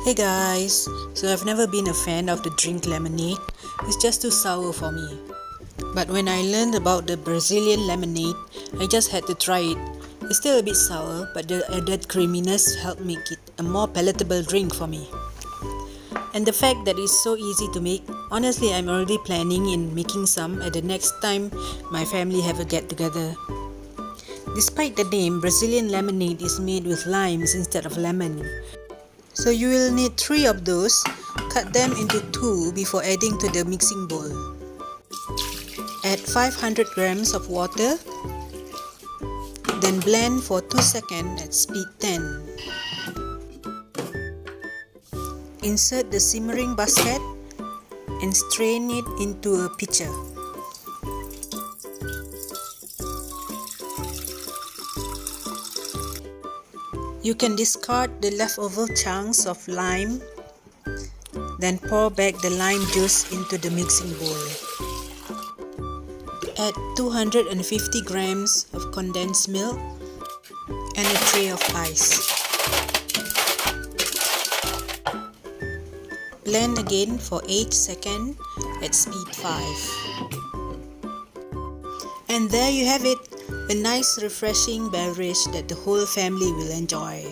Hey guys, so I've never been a fan of the drink lemonade. It's just too sour for me. But when I learned about the Brazilian lemonade, I just had to try it. It's still a bit sour, but the added creaminess helped make it a more palatable drink for me. And the fact that it's so easy to make, honestly I'm already planning in making some at the next time my family have a get together. Despite the name, Brazilian lemonade is made with limes instead of lemon. So you will need 3 of those. Cut them into 2 before adding to the mixing bowl. Add 500 grams of water. Then blend for 2 seconds at speed 10. Insert the simmering basket and strain it into a pitcher. You can discard the leftover chunks of lime, then pour back the lime juice into the mixing bowl. Add 250 grams of condensed milk and a tray of ice. Blend again for 8 seconds at speed 5. And there you have it, a nice refreshing beverage that the whole family will enjoy.